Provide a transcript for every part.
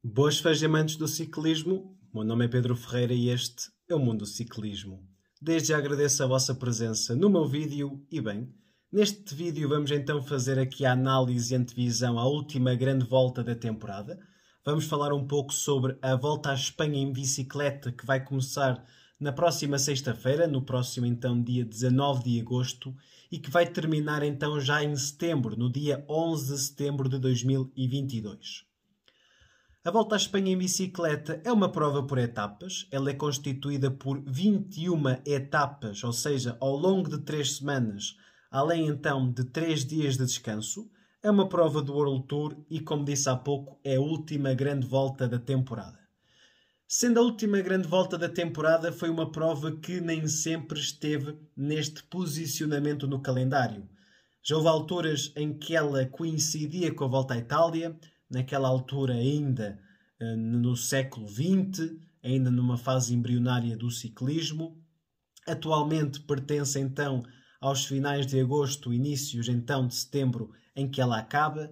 Boas amantes do ciclismo, meu nome é Pedro Ferreira e este é o Mundo do Ciclismo. Desde já agradeço a vossa presença no meu vídeo e bem, neste vídeo vamos então fazer aqui a análise e antevisão à última grande volta da temporada. Vamos falar um pouco sobre a Volta à Espanha em bicicleta que vai começar na próxima sexta-feira, no próximo então dia 19 de agosto e que vai terminar então já em setembro, no dia 11 de setembro de 2022. A Volta à Espanha em bicicleta é uma prova por etapas. Ela é constituída por 21 etapas, ou seja, ao longo de 3 semanas, além então de 3 dias de descanso. É uma prova do World Tour e, como disse há pouco, é a última grande volta da temporada. Sendo a última grande volta da temporada, foi uma prova que nem sempre esteve neste posicionamento no calendário. Já houve alturas em que ela coincidia com a Volta à Itália, naquela altura ainda no século XX, ainda numa fase embrionária do ciclismo. Atualmente pertence então aos finais de agosto, inícios então de setembro, em que ela acaba.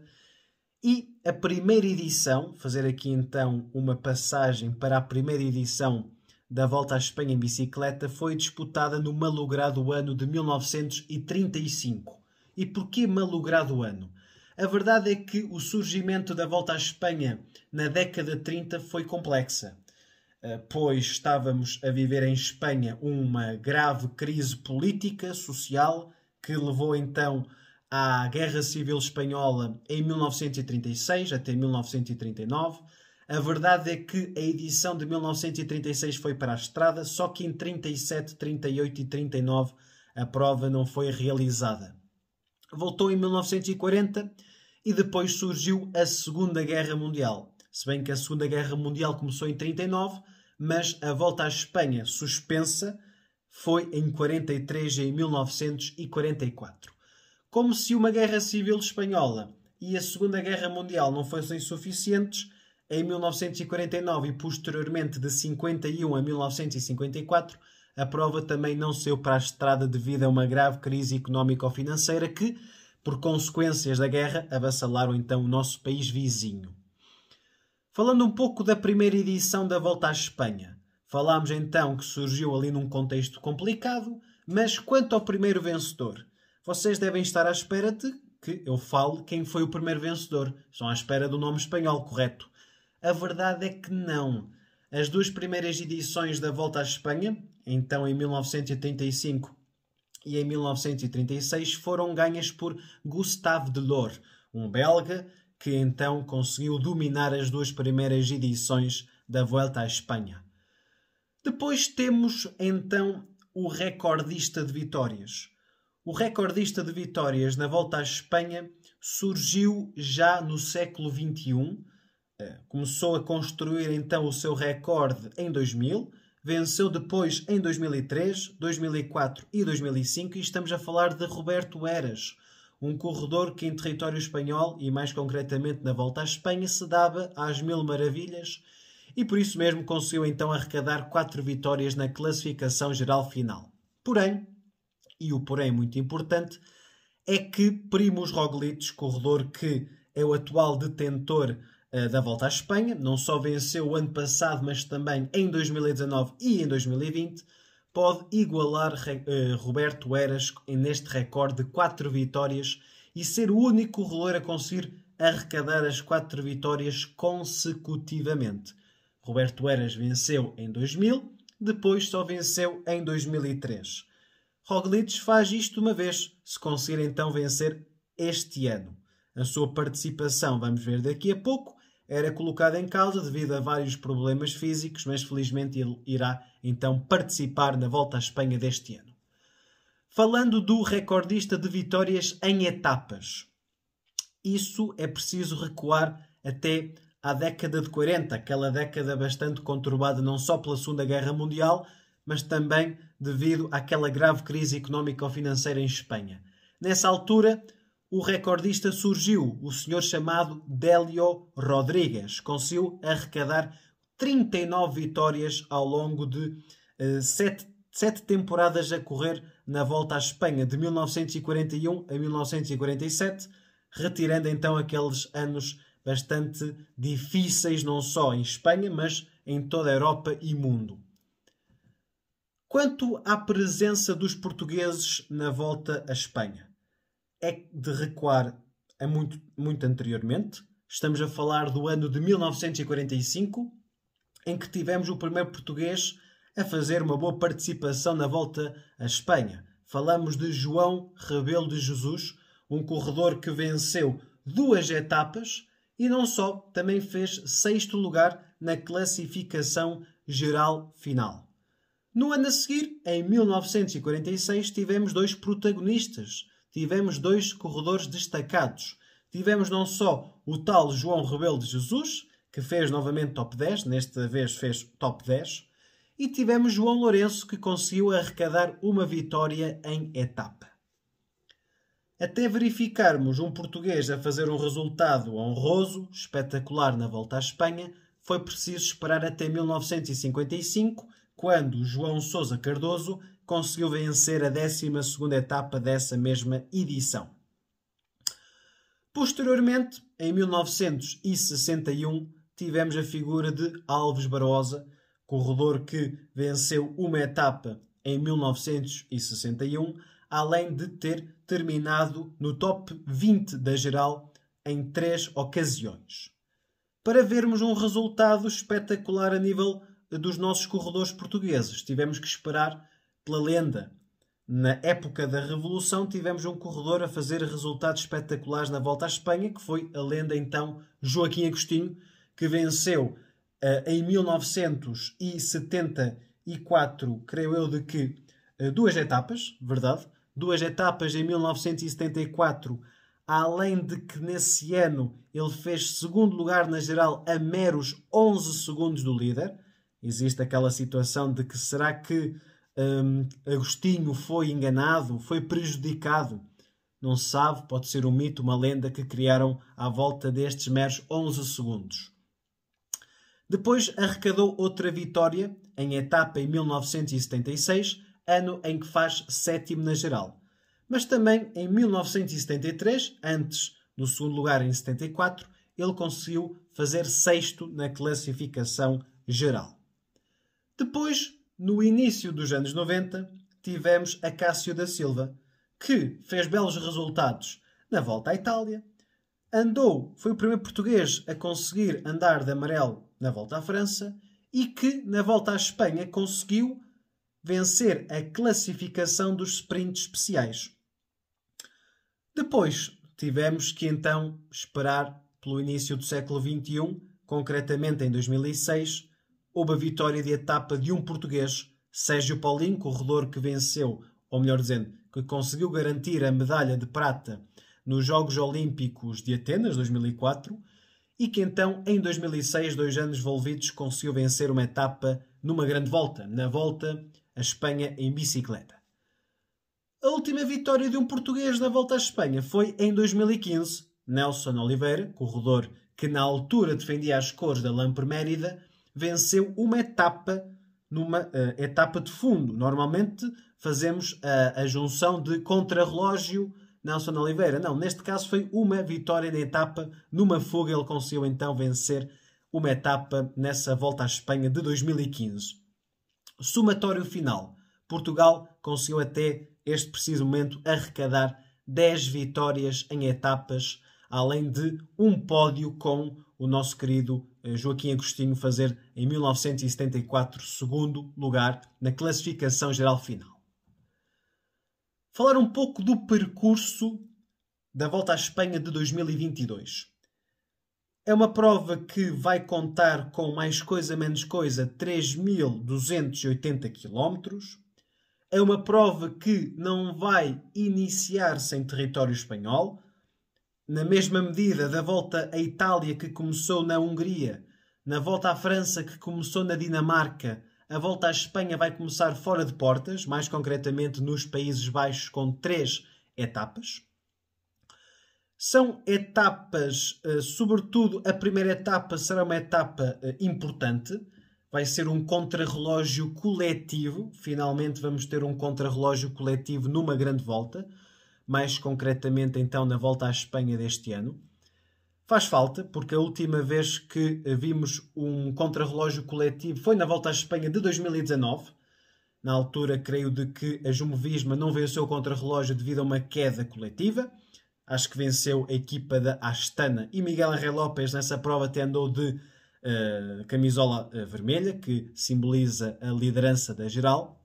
E a primeira edição, fazer aqui então uma passagem para a primeira edição da Volta à Espanha em bicicleta, foi disputada no malogrado ano de 1935. E porquê malogrado ano? A verdade é que o surgimento da Volta à Espanha na década de 30 foi complexa, pois estávamos a viver em Espanha uma grave crise política, social, que levou então à Guerra Civil Espanhola em 1936 até 1939. A verdade é que a edição de 1936 foi para a estrada, só que em 37, 38 e 39 a prova não foi realizada. Voltou em 1940 e depois surgiu a Segunda Guerra Mundial. Se bem que a Segunda Guerra Mundial começou em 39, mas a Volta à Espanha suspensa foi em 43 e em 1944. Como se uma Guerra Civil Espanhola e a Segunda Guerra Mundial não fossem suficientes, em 1949 e posteriormente de 51 a 1954, a prova também não saiu para a estrada devido a uma grave crise económico-financeira que, por consequências da guerra, avassalaram então o nosso país vizinho. Falando um pouco da primeira edição da Volta à Espanha, falámos então que surgiu ali num contexto complicado, mas quanto ao primeiro vencedor, vocês devem estar à espera de que eu fale quem foi o primeiro vencedor. Estão à espera do nome espanhol, correto? A verdade é que não. As duas primeiras edições da Volta à Espanha, então em 1935 e em 1936, foram ganhas por Gustave Delors, um belga que então conseguiu dominar as duas primeiras edições da Volta à Espanha. Depois temos então o recordista de vitórias. O recordista de vitórias na Volta à Espanha surgiu já no século XXI. Começou a construir então o seu recorde em 2000, venceu depois em 2003, 2004 e 2005 e estamos a falar de Roberto Heras, um corredor que em território espanhol e mais concretamente na Volta à Espanha se dava às mil maravilhas e por isso mesmo conseguiu então arrecadar 4 vitórias na classificação geral final. Porém, e o porém muito importante, é que Primož Roglič, corredor que é o atual detentor da Volta à Espanha, não só venceu o ano passado, mas também em 2019 e em 2020, pode igualar Roberto Heras neste recorde de 4 vitórias e ser o único corredor a conseguir arrecadar as 4 vitórias consecutivamente. Roberto Heras venceu em 2000, depois só venceu em 2003. Roglič faz isto uma vez, se conseguir então vencer este ano. A sua participação, vamos ver daqui a pouco, era colocada em causa devido a vários problemas físicos, mas felizmente ele irá então participar na Volta à Espanha deste ano. Falando do recordista de vitórias em etapas, isso é preciso recuar até à década de 40, aquela década bastante conturbada não só pela Segunda Guerra Mundial, mas também devido àquela grave crise económico-financeira em Espanha. Nessa altura, o recordista surgiu, o senhor chamado Delio Rodríguez. Conseguiu arrecadar 39 vitórias ao longo de 7 temporadas a correr na Volta à Espanha, de 1941 a 1947, retirando então aqueles anos bastante difíceis, não só em Espanha, mas em toda a Europa e mundo. Quanto à presença dos portugueses na volta à Espanha, é de recuar a muito anteriormente. Estamos a falar do ano de 1945, em que tivemos o primeiro português a fazer uma boa participação na volta à Espanha. Falamos de João Rebelo de Jesus, um corredor que venceu 2 etapas e não só, também fez 6º lugar na classificação geral final. No ano a seguir, em 1946, tivemos 2 protagonistas, tivemos 2 corredores destacados. Tivemos não só o tal João Rebelo de Jesus, que fez novamente top 10, nesta vez fez top 10, e tivemos João Lourenço, que conseguiu arrecadar uma vitória em etapa. Até verificarmos um português a fazer um resultado honroso, espetacular na volta à Espanha, foi preciso esperar até 1955, quando João Sousa Cardoso conseguiu vencer a 12ª etapa dessa mesma edição. Posteriormente, em 1961, tivemos a figura de Alves Barbosa, corredor que venceu uma etapa em 1961, além de ter terminado no top 20 da geral em 3 ocasiões. Para vermos um resultado espetacular a nível dos nossos corredores portugueses, tivemos que esperar pela lenda. Na época da Revolução tivemos um corredor a fazer resultados espetaculares na volta à Espanha, que foi a lenda então Joaquim Agostinho, que venceu em 1974, creio eu, de que 2 etapas, verdade? 2 etapas em 1974, além de que nesse ano ele fez 2º lugar na geral a meros 11 segundos do líder. Existe aquela situação de que será que Agostinho foi enganado, foi prejudicado? Não se sabe, pode ser um mito, uma lenda que criaram à volta destes meros 11 segundos. Depois arrecadou outra vitória em etapa em 1976, ano em que faz 7º na geral. Mas também em 1973, antes do 2º lugar em 74, ele conseguiu fazer 6º na classificação geral. Depois, no início dos anos 90, tivemos Acácio da Silva, que fez belos resultados na volta à Itália, foi o primeiro português a conseguir andar de amarelo na volta à França e que na volta à Espanha conseguiu vencer a classificação dos sprints especiais. Depois tivemos que então esperar pelo início do século XXI, concretamente em 2006, houve a vitória de etapa de um português, Sérgio Paulinho, corredor que venceu, ou melhor dizendo, que conseguiu garantir a medalha de prata nos Jogos Olímpicos de Atenas, 2004, e que então, em 2006, 2 anos envolvidos, conseguiu vencer uma etapa numa grande volta, na volta à Espanha em bicicleta. A última vitória de um português na volta à Espanha foi em 2015, Nelson Oliveira, corredor que na altura defendia as cores da Lamper Mérida, venceu uma etapa numa etapa de fundo. Normalmente fazemos a junção de contrarrelógio Nelson Oliveira. Não, neste caso foi uma vitória na etapa, numa fuga ele conseguiu então vencer uma etapa nessa volta à Espanha de 2015. Somatório final. Portugal conseguiu até este preciso momento arrecadar 10 vitórias em etapas, além de um pódio com o nosso querido Joaquim Agostinho fazer em 1974 2º lugar na classificação geral final. Falar um pouco do percurso da Volta à Espanha de 2022. É uma prova que vai contar com mais coisa menos coisa 3.280 km. É uma prova que não vai iniciar-se em território espanhol, na mesma medida da volta à Itália que começou na Hungria, na volta à França que começou na Dinamarca, a volta à Espanha vai começar fora de portas, mais concretamente nos Países Baixos, com 3 etapas. São etapas, sobretudo a primeira etapa será uma etapa importante, vai ser um contrarrelógio coletivo, finalmente vamos ter um contrarrelógio coletivo numa grande volta, mais concretamente então na volta à Espanha deste ano. Faz falta, porque a última vez que vimos um contrarrelógio coletivo foi na Volta à Espanha de 2019. Na altura, creio de que a Jumbo-Visma não venceu o contrarrelógio devido a uma queda coletiva. Acho que venceu a equipa da Astana e Miguel Ángel López nessa prova até andou de camisola vermelha, que simboliza a liderança da geral.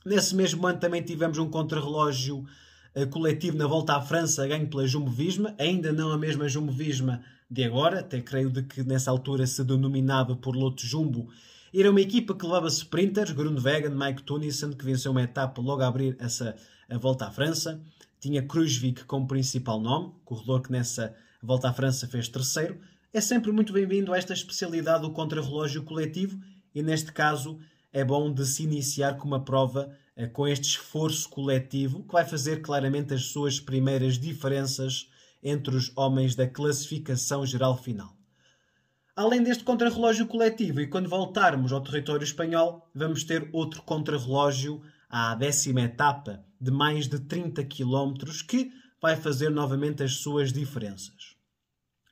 Nesse mesmo ano também tivemos um contrarrelógio coletivo na Volta à França, ganho pela Jumbo-Visma, ainda não a mesma Jumbo-Visma de agora, até creio de que nessa altura se denominava por Loto Jumbo. Era uma equipa que levava sprinters, Groenewegen, Mike Teunissen, que venceu uma etapa logo a abrir a Volta à França. Tinha Kruijswijk como principal nome, corredor que nessa Volta à França fez terceiro. É sempre muito bem-vindo a esta especialidade do contrarrelógio coletivo e neste caso é bom de se iniciar com uma prova com este esforço coletivo que vai fazer claramente as suas primeiras diferenças entre os homens da classificação geral final. Além deste contrarrelógio coletivo e quando voltarmos ao território espanhol, vamos ter outro contrarrelógio à 10ª etapa de mais de 30 km que vai fazer novamente as suas diferenças.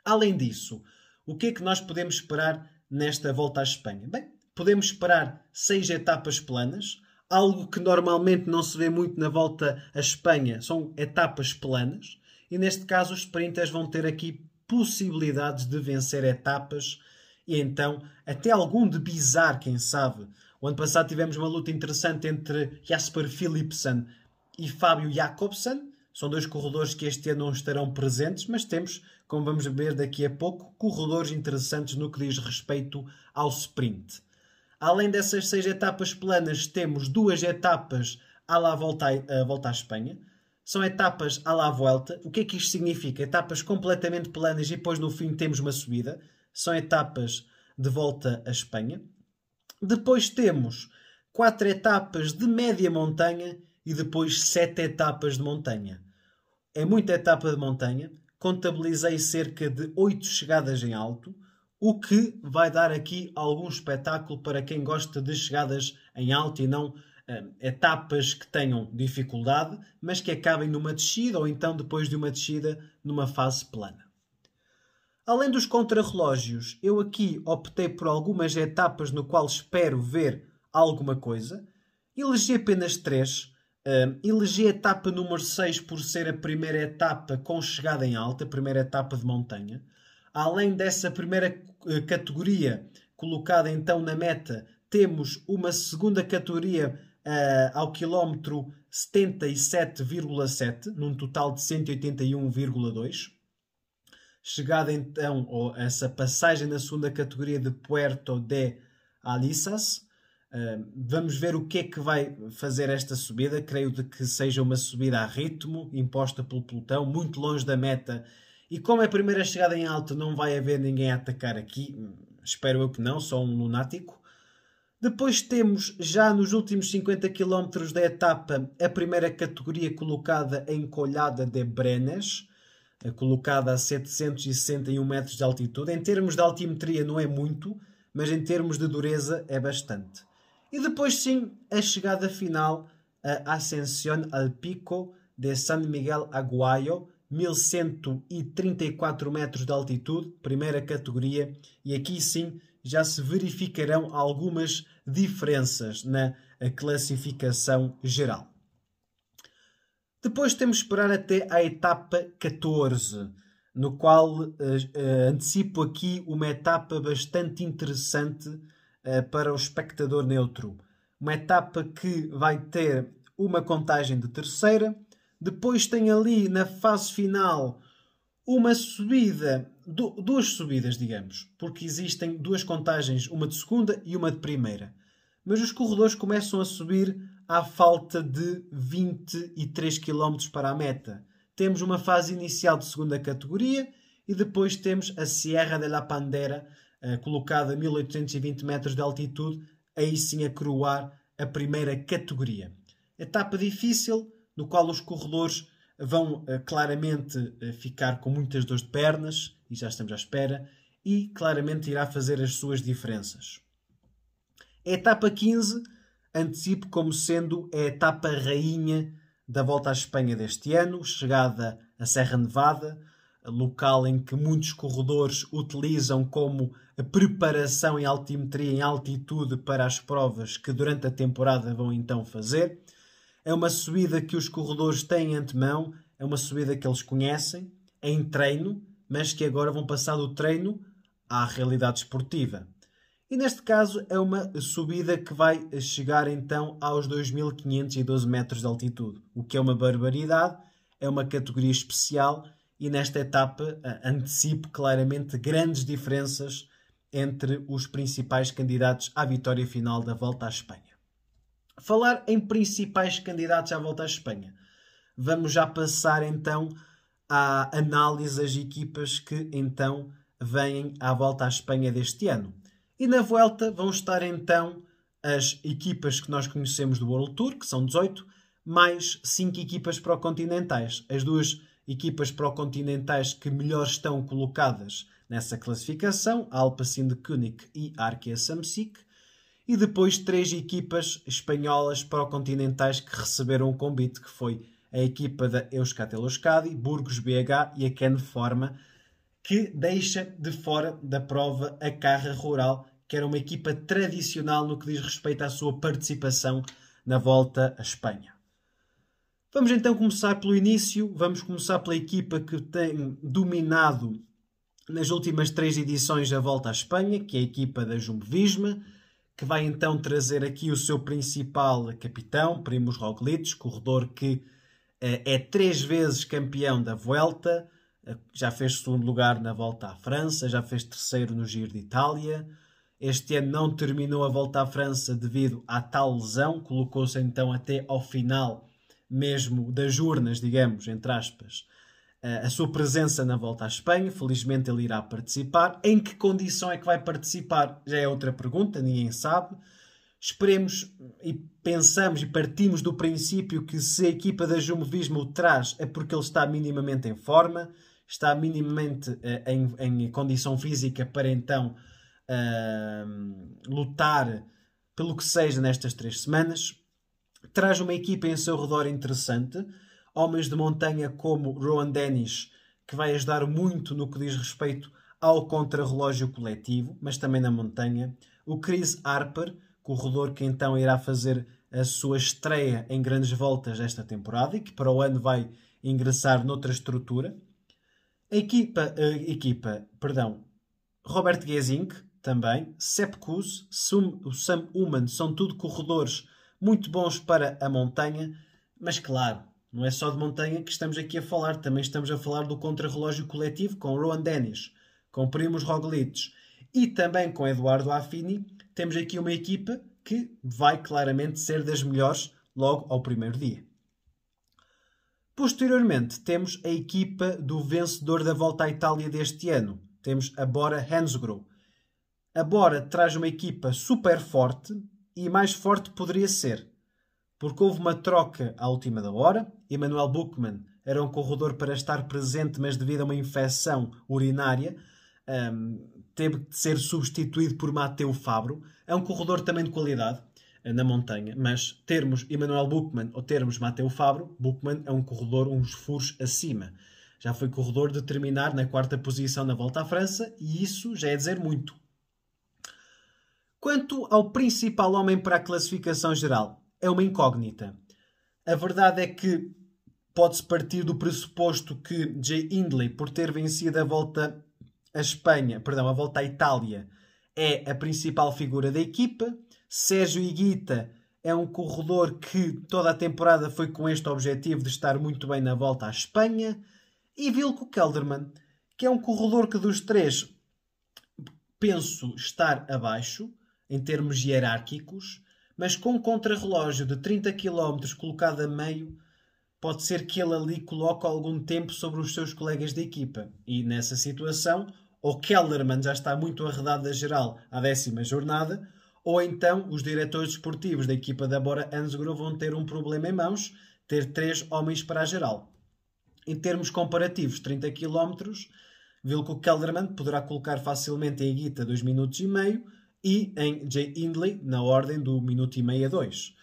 Além disso, o que é que nós podemos esperar nesta Volta à Espanha? Bem, podemos esperar 6 etapas planas, algo que normalmente não se vê muito na Volta à Espanha, são etapas planas, e neste caso os sprinters vão ter aqui possibilidades de vencer etapas e então até algum de bizarro, quem sabe. O ano passado tivemos uma luta interessante entre Jasper Philipsen e Fábio Jakobsen. São dois corredores que este ano não estarão presentes, mas temos, como vamos ver daqui a pouco, corredores interessantes no que diz respeito ao sprint. Além dessas 6 etapas planas, temos 2 etapas à Volta à Espanha. São etapas à la Vuelta. O que é que isto significa? Etapas completamente planas e depois no fim temos uma subida. São etapas de volta à Espanha. Depois temos 4 etapas de média montanha e depois 7 etapas de montanha. É muita etapa de montanha. Contabilizei cerca de 8 chegadas em alto, o que vai dar aqui algum espetáculo para quem gosta de chegadas em alto e não etapas que tenham dificuldade, mas que acabem numa descida ou então depois de uma descida numa fase plana. Além dos contrarrelógios, eu aqui optei por algumas etapas no qual espero ver alguma coisa. Elegi apenas 3. Elegi a etapa número 6 por ser a primeira etapa com chegada em alta, a primeira etapa de montanha. Além dessa primeira categoria colocada então na meta, temos uma segunda categoria ao quilómetro 77,7, num total de 181,2. Chegada então a essa passagem na segunda categoria de Puerto de Alisas. Vamos ver o que é que vai fazer esta subida. Creio de que seja uma subida a ritmo, imposta pelo pelotão, muito longe da meta. E como é a primeira chegada em alto, não vai haver ninguém a atacar aqui. Espero eu que não, só um lunático. Depois temos, já nos últimos 50 km da etapa, a primeira categoria colocada em Collada de Brenes, colocada a 761 metros de altitude. Em termos de altimetria não é muito, mas em termos de dureza é bastante. E depois sim, a chegada final, a Ascensión al Pico de San Miguel Aguayo, 1134 metros de altitude, primeira categoria, e aqui sim já se verificarão algumas diferenças na classificação geral. Depois temos de esperar até à etapa 14, no qual antecipo aqui uma etapa bastante interessante para o espectador neutro. Uma etapa que vai ter uma contagem de terceira, depois tem ali na fase final uma subida, duas subidas, digamos, porque existem duas contagens, uma de segunda e uma de primeira. Mas os corredores começam a subir à falta de 23 km para a meta. Temos uma fase inicial de segunda categoria e depois temos a Sierra de la Pandera, colocada a 1820 metros de altitude, aí sim a coroar a primeira categoria. Etapa difícil, no qual os corredores vão claramente ficar com muitas dores de pernas, e já estamos à espera, e claramente irá fazer as suas diferenças. A etapa 15 antecipo como sendo a etapa rainha da Volta à Espanha deste ano, chegada à Serra Nevada, local em que muitos corredores utilizam como preparação em altimetria, em altitude para as provas que durante a temporada vão então fazer. É uma subida que os corredores têm antemão, é uma subida que eles conhecem, é em treino, mas que agora vão passar do treino à realidade esportiva. E neste caso é uma subida que vai chegar então aos 2.512 metros de altitude, o que é uma barbaridade, é uma categoria especial e nesta etapa antecipo claramente grandes diferenças entre os principais candidatos à vitória final da Volta à Espanha. Falar em principais candidatos à Volta à Espanha, vamos já passar então à análise das equipas que então vêm à Volta à Espanha deste ano. E na Vuelta vão estar então as equipas que nós conhecemos do World Tour, que são 18, mais 5 equipas pró-continentais. As duas equipas pró-continentais que melhor estão colocadas nessa classificação, a Alpecin de König e a Arkea Samsic, e depois 3 equipas espanholas pró-continentais que receberam o convite, que foi a equipa da Euskaltel Euskadi, Burgos BH e a Ken Pharma, que deixa de fora da prova a Carra Rural, que era uma equipa tradicional no que diz respeito à sua participação na Volta à Espanha. Vamos então começar pelo início, vamos começar pela equipa que tem dominado nas últimas 3 edições da Volta à Espanha, que é a equipa da Jumbo-Visma, que vai então trazer aqui o seu principal capitão, Primož Roglič, corredor que é 3 vezes campeão da Vuelta, já fez segundo lugar na Volta à França, já fez terceiro no Giro de Itália. Este ano não terminou a Volta à França devido à tal lesão, colocou-se então até ao final mesmo das urnas, digamos, entre aspas, a sua presença na Volta à Espanha. Felizmente ele irá participar. Em que condição é que vai participar? Já é outra pergunta, ninguém sabe. Esperemos e pensamos e partimos do princípio que se a equipa da Jumbo-Visma o traz é porque ele está minimamente em forma, está minimamente em condição física para então lutar pelo que seja nestas 3 semanas. Traz uma equipa em seu redor interessante, homens de montanha como Rohan Dennis, que vai ajudar muito no que diz respeito ao contrarrelógio coletivo, mas também na montanha. O Chris Harper, corredor que então irá fazer a sua estreia em grandes voltas esta temporada e que para o ano vai ingressar noutra estrutura. Robert Gesink também, Sepp Kuss, o Sam Uman, são tudo corredores muito bons para a montanha, mas claro, não é só de montanha que estamos aqui a falar, também estamos a falar do contrarrelógio coletivo com Rohan Dennis, com Primož Roglič e também com Eduardo Affini. Temos aqui uma equipa que vai claramente ser das melhores logo ao primeiro dia. Posteriormente, temos a equipa do vencedor da Volta à Itália deste ano. Temos a Bora Hansgrohe. A Bora traz uma equipa super forte e mais forte poderia ser, porque houve uma troca à última da hora. Emanuel Buchmann era um corredor para estar presente, mas devido a uma infecção urinária, teve de ser substituído por Mateu Fabro. É um corredor também de qualidade na montanha, mas termos Emanuel Buchmann ou termos Mateu Fabro, Buchmann é um corredor uns furos acima. Já foi corredor de terminar na 4ª posição na Volta à França e isso já é dizer muito. Quanto ao principal homem para a classificação geral, é uma incógnita. A verdade é que pode-se partir do pressuposto que Jay Hindley, por ter vencido a Volta a Volta à Itália, é a principal figura da equipa. Sérgio Higuita é um corredor que toda a temporada foi com este objetivo de estar muito bem na Volta à Espanha. E Wilco Kelderman, que é um corredor que dos 3 penso estar abaixo, em termos hierárquicos, mas com um contrarrelógio de 30 km colocado a meio, pode ser que ele ali coloque algum tempo sobre os seus colegas de equipa. E nessa situação, ou Kelderman já está muito arredado da geral à 10ª jornada, ou então os diretores desportivos da equipa da Bora Hansgrohe vão ter um problema em mãos, ter 3 homens para a geral. Em termos comparativos, 30 km, Wilco Kelderman poderá colocar facilmente em Higuita 2 minutos e meio, e em Jay Hindley na ordem do minuto e meio a 2.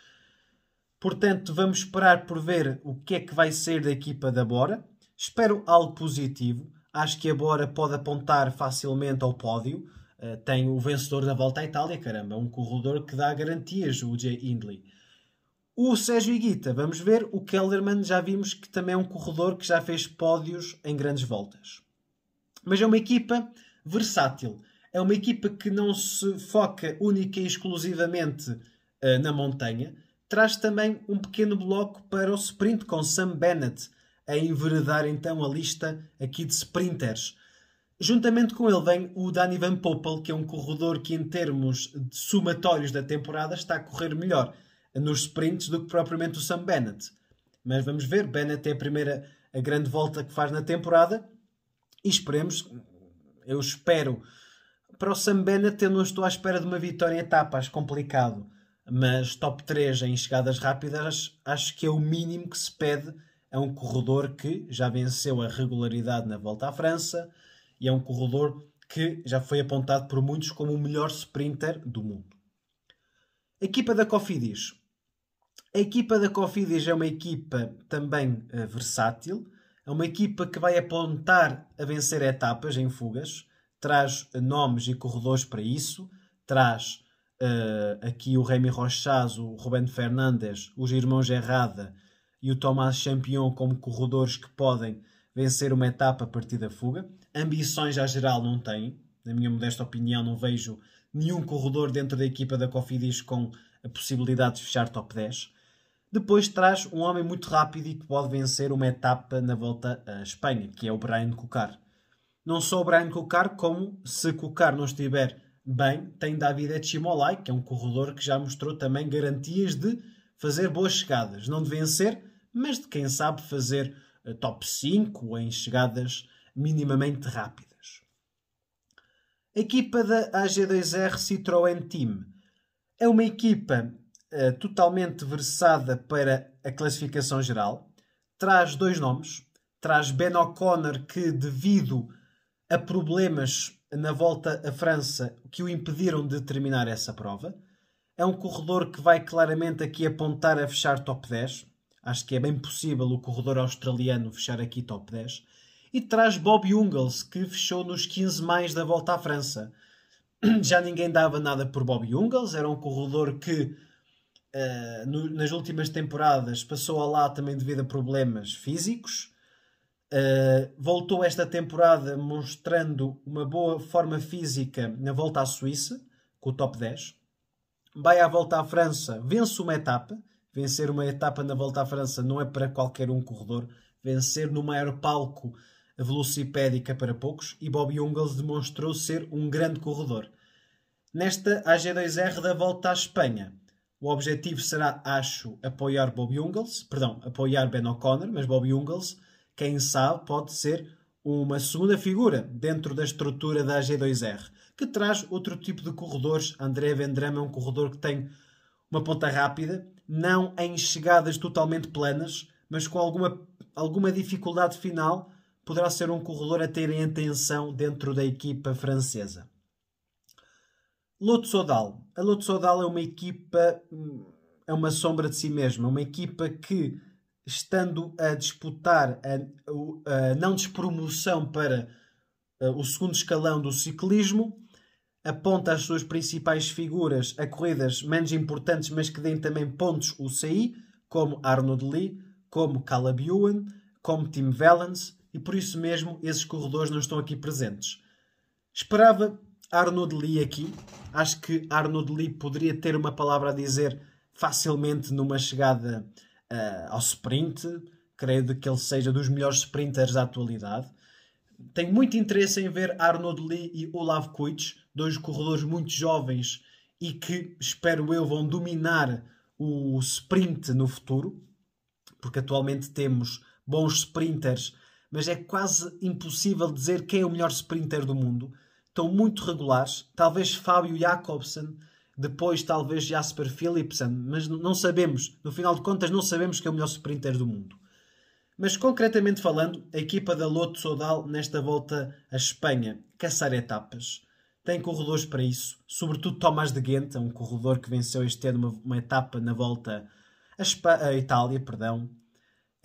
Portanto, vamos esperar por ver o que é que vai ser da equipa da Bora. Espero algo positivo. acho que agora pode apontar facilmente ao pódio. Tem o vencedor da Volta à Itália, caramba, um corredor que dá garantias, o Jay Hindley. O Sérgio Higuita, vamos ver. O Kelderman já vimos que também é um corredor que já fez pódios em grandes voltas. Mas é uma equipa versátil. É uma equipa que não se foca única e exclusivamente na montanha. Traz também um pequeno bloco para o sprint, com Sam Bennett a enveredar então a lista aqui de sprinters. Juntamente com ele vem o Danny Van Poppel, que é um corredor que, em termos de somatórios da temporada, está a correr melhor nos sprints do que propriamente o Sam Bennett. Mas vamos ver, Bennett é a grande volta que faz na temporada e esperemos, eu espero, para o Sam Bennett eu não estou à espera de uma vitória em etapas, complicado, mas top 3 em chegadas rápidas acho que é o mínimo que se pede a um corredor que já venceu a regularidade na Volta à França e é um corredor que já foi apontado por muitos como o melhor sprinter do mundo. A equipa da Cofidis. A equipa da Cofidis é uma equipa também versátil. É uma equipa que vai apontar a vencer etapas em fugas. Traz nomes e corredores para isso. Traz aqui o Rémi Rochaz, o Ruben Fernandes, os irmãos Herrada e o Thomas Champion como corredores que podem vencer uma etapa a partir da fuga. Ambições à geral não têm. Na minha modesta opinião, não vejo nenhum corredor dentro da equipa da Cofidis com a possibilidade de fechar top 10. Depois traz um homem muito rápido e que pode vencer uma etapa na Volta à Espanha, que é o Brian Cocar. Não só o Brian Cocar, como se Cocar não estiver bem, tem David Etchimolai, que é um corredor que já mostrou também garantias de fazer boas chegadas. Não de vencer, mas de quem sabe fazer top 5 em chegadas minimamente rápidas. A equipa da AG2R Citroën Team é uma equipa totalmente versada para a classificação geral. Traz dois nomes. Traz Ben O'Connor, que devido a problemas na Volta à França que o impediram de terminar essa prova. É um corredor que vai claramente aqui apontar a fechar top 10. Acho que é bem possível o corredor australiano fechar aqui top 10. E traz Bob Jungels, que fechou nos 15 mais da Volta à França. Já ninguém dava nada por Bob Jungels. Era um corredor que nas últimas temporadas passou a lá também devido a problemas físicos. Voltou esta temporada mostrando uma boa forma física na Volta à Suíça, com o top 10. Vai à Volta à França, vence uma etapa. Vencer uma etapa na Volta à França não é para qualquer um corredor. Vencer no maior palco velocipédica para poucos. E Bob Jungels demonstrou ser um grande corredor. Nesta AG2R da Volta à Espanha, o objetivo será, acho, apoiar Ben O'Connor, mas Bob Jungels, quem sabe, pode ser uma segunda figura dentro da estrutura da AG2R, que traz outro tipo de corredores. André Vendrame é um corredor que tem uma ponta rápida, não em chegadas totalmente planas, mas com alguma dificuldade final, poderá ser um corredor a ter em atenção dentro da equipa francesa. Lotto Soudal. A Lotto Soudal é uma equipa, é uma sombra de si mesma, uma equipa que, estando a disputar a não despromoção para o segundo escalão do ciclismo, aponta as suas principais figuras a corridas menos importantes, mas que deem também pontos UCI, como Arnaud Lee, como Caleb Ewan, como Tim Wellens, e por isso mesmo esses corredores não estão aqui presentes. Esperava Arnaud Lee aqui. Acho que Arnaud Lee poderia ter uma palavra a dizer facilmente numa chegada ao sprint. Creio que ele seja dos melhores sprinters da atualidade. Tenho muito interesse em ver Arnaud Lee e Olav Kuijs, dois corredores muito jovens e que, espero eu, vão dominar o sprint no futuro, porque atualmente temos bons sprinters, mas é quase impossível dizer quem é o melhor sprinter do mundo. Estão muito regulares. Talvez Fábio Jacobsen, depois talvez Jasper Philipsen, mas não sabemos. No final de contas, não sabemos quem é o melhor sprinter do mundo. Mas concretamente falando, a equipa da Lotto Soudal nesta volta à Espanha, caçar etapas. Tem corredores para isso, sobretudo Tomás de Ghent, um corredor que venceu este ano uma etapa na volta à Itália, perdão.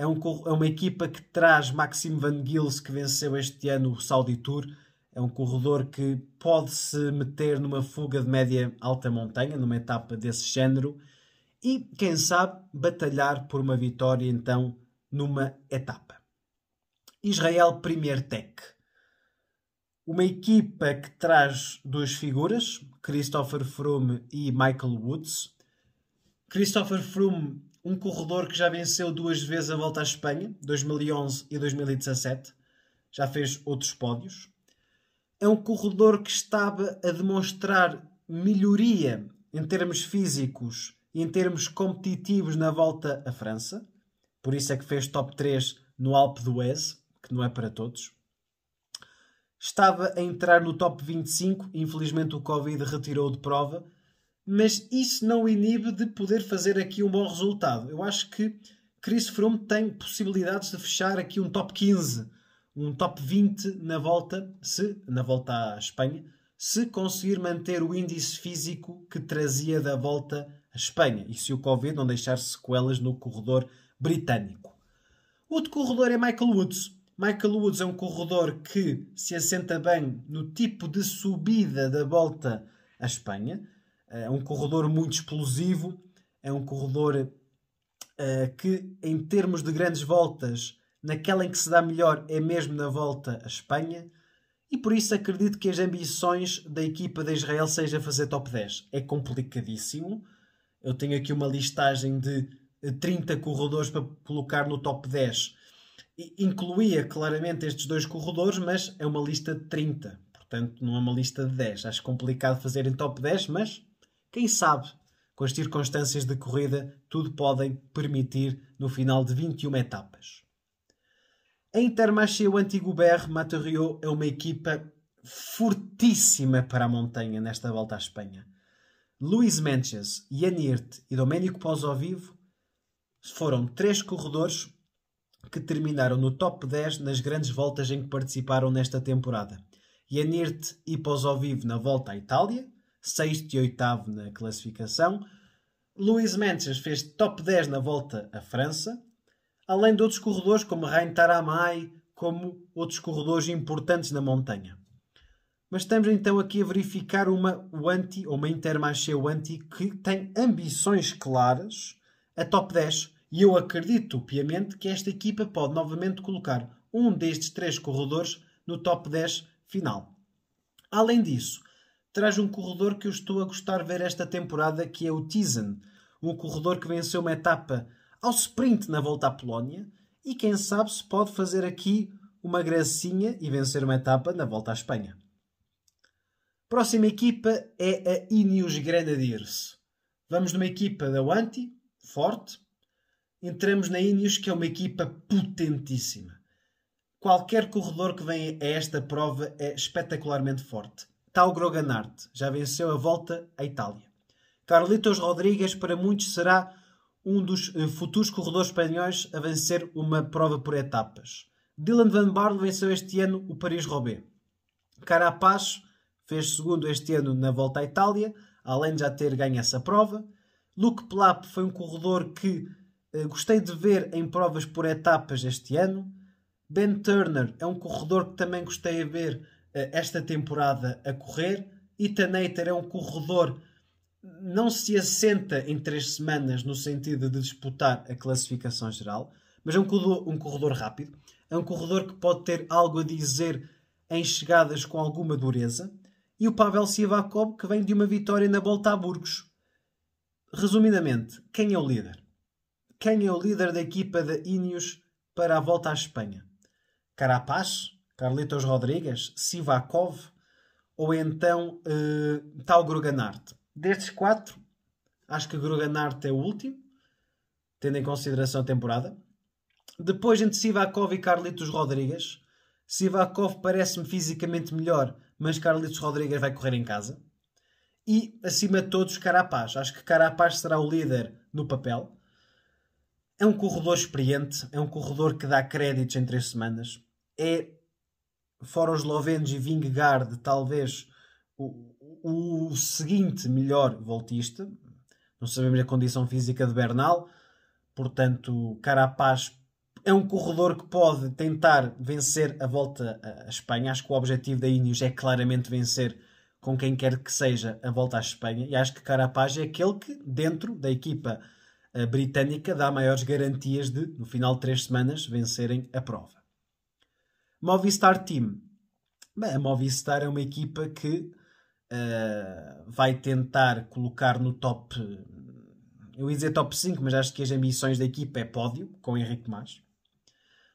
É uma equipa que traz Maxime Van Gils, que venceu este ano o Saudi Tour. É um corredor que pode se meter numa fuga de média alta montanha, numa etapa desse género. E, quem sabe, batalhar por uma vitória, então, numa etapa. Israel Premier Tech. Uma equipa que traz duas figuras, Christopher Froome e Michael Woods. Christopher Froome, um corredor que já venceu duas vezes a Volta à Espanha, 2011 e 2017. Já fez outros pódios. É um corredor que estava a demonstrar melhoria em termos físicos e em termos competitivos na Volta à França. Por isso é que fez top 3 no Alpe d'Huez, que não é para todos. Estava a entrar no top 25, infelizmente o Covid retirou de prova, mas isso não o inibe de poder fazer aqui um bom resultado. Eu acho que Chris Froome tem possibilidades de fechar aqui um top 15, um top 20 na volta à Espanha, se conseguir manter o índice físico que trazia da volta à Espanha e se o Covid não deixar sequelas no corredor britânico. Outro corredor é Michael Woods. Michael Woods é um corredor que se assenta bem no tipo de subida da volta à Espanha. É um corredor muito explosivo. É um corredor que, em termos de grandes voltas, naquela em que se dá melhor é mesmo na volta à Espanha. E por isso acredito que as ambições da equipa de Israel seja fazer top 10. É complicadíssimo. Eu tenho aqui uma listagem de 30 corredores para colocar no top 10. Incluía claramente estes dois corredores, mas é uma lista de 30. Portanto, não é uma lista de 10. Acho complicado fazer em top 10, mas quem sabe, com as circunstâncias de corrida, tudo podem permitir no final de 21 etapas. A Intermarché, o antigo BR Matériaux, é uma equipa fortíssima para a montanha nesta volta à Espanha. Luís Menches, Jan Hirt e Domenico Pozzovivo foram 3 corredores que terminaram no top 10 nas grandes voltas em que participaram nesta temporada. Jan Hirt e Pozzovivo na volta à Itália, 6º e 8º na classificação. Luís Menches fez top 10 na volta à França, além de outros corredores como Rein Taramay, como outros corredores importantes na montanha. Mas estamos então aqui a verificar uma Intermarché Wanty que tem ambições claras a top 10. E eu acredito piamente que esta equipa pode novamente colocar um destes 3 corredores no top 10 final. Além disso, traz um corredor que eu estou a gostar de ver esta temporada, que é o Tizen. Um corredor que venceu uma etapa ao sprint na Volta à Polónia e quem sabe se pode fazer aqui uma gracinha e vencer uma etapa na Volta à Espanha. Próxima equipa é a Ineos Grenadiers. Vamos numa equipa da Wanty, forte. Entramos na Ineos, que é uma equipa potentíssima. Qualquer corredor que venha a esta prova é espetacularmente forte. Tal Groganart já venceu a Volta à Itália. Carlitos Rodrigues, para muitos, será um dos futuros corredores espanhóis a vencer uma prova por etapas. Dylan Van Baarle venceu este ano o Paris-Roubaix. Carapaz fez segundo este ano na Volta à Itália, além de já ter ganho essa prova. Luke Plap foi um corredor que gostei de ver em provas por etapas este ano. Ben Turner é um corredor que também gostei de ver esta temporada a correr. Ethan Hayter é um corredor não se assenta em 3 semanas no sentido de disputar a classificação geral, mas é um corredor rápido. É um corredor que pode ter algo a dizer em chegadas com alguma dureza. E o Pavel Sivakov, que vem de uma vitória na Volta a Burgos. Resumidamente, quem é o líder? Quem é o líder da equipa da Ineos para a Volta à Espanha? Carapaz? Carlitos Rodrigues? Sivakov? Ou então tal Groganart? Destes 4, acho que Groganart é o último, tendo em consideração a temporada. Depois, entre Sivakov e Carlitos Rodrigues, Sivakov parece-me fisicamente melhor, mas Carlitos Rodrigues vai correr em casa. E, acima de todos, Carapaz. Acho que Carapaz será o líder no papel. É um corredor experiente, é um corredor que dá créditos em 3 semanas. É, fora os eslovenos e Vingegaard, talvez o seguinte melhor voltista. Não sabemos a condição física de Bernal. Portanto, Carapaz É um corredor que pode tentar vencer a Volta à Espanha. Acho que o objetivo da Ineos é claramente vencer com quem quer que seja a Volta à Espanha. E acho que Carapaz é aquele que, dentro da equipa britânica, dá maiores garantias de, no final de 3 semanas, vencerem a prova. Movistar Team. Bem, a Movistar é uma equipa que vai tentar colocar no top... Eu ia dizer top 5, mas acho que as ambições da equipa é pódio, com Henrique Mas.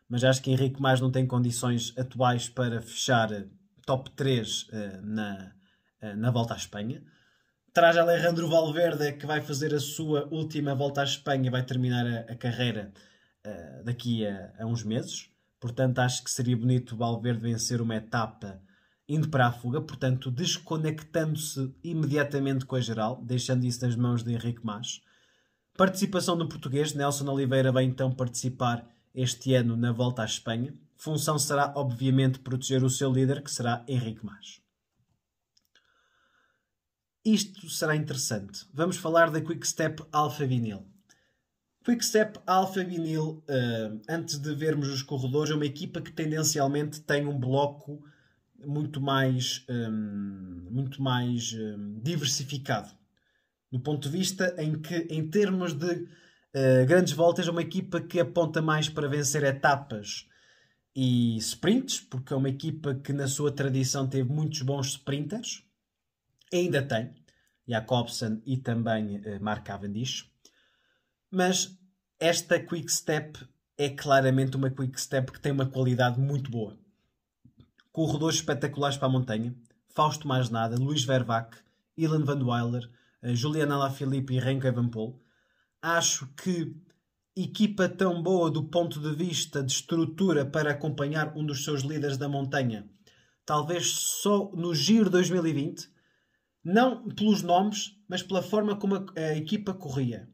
Mas acho que Henrique Mas não tem condições atuais para fechar top 3 na Volta à Espanha. Traz Alejandro Valverde, que vai fazer a sua última Volta à Espanha e vai terminar a carreira daqui a uns meses. Portanto, acho que seria bonito o Valverde vencer uma etapa indo para a fuga, portanto, desconectando-se imediatamente com a geral, deixando isso nas mãos de Henrique Mas. Participação do português, Nelson Oliveira vai então participar este ano na Volta à Espanha. Função será, obviamente, proteger o seu líder, que será Henrique Mas. Isto será interessante. Vamos falar da Quick-Step Alpha Vinyl. Quick-Step Alpha Vinyl, antes de vermos os corredores, é uma equipa que tendencialmente tem um bloco muito mais diversificado. No ponto de vista em que, em termos de grandes voltas, é uma equipa que aponta mais para vencer etapas e sprints, porque é uma equipa que na sua tradição teve muitos bons sprinters. Ainda tem, Jacobsen e também Mark Cavendish. Mas esta Quick Step é claramente uma Quick Step que tem uma qualidade muito boa. Corredores espetaculares para a montanha. Fausto Masnada, Luís Vervac, Ilan van Wyler, Julian Alaphilippe e Remco Evenepoel. Acho que equipa tão boa do ponto de vista de estrutura para acompanhar um dos seus líderes da montanha, talvez só no Giro 2020, não pelos nomes, mas pela forma como a equipa corria.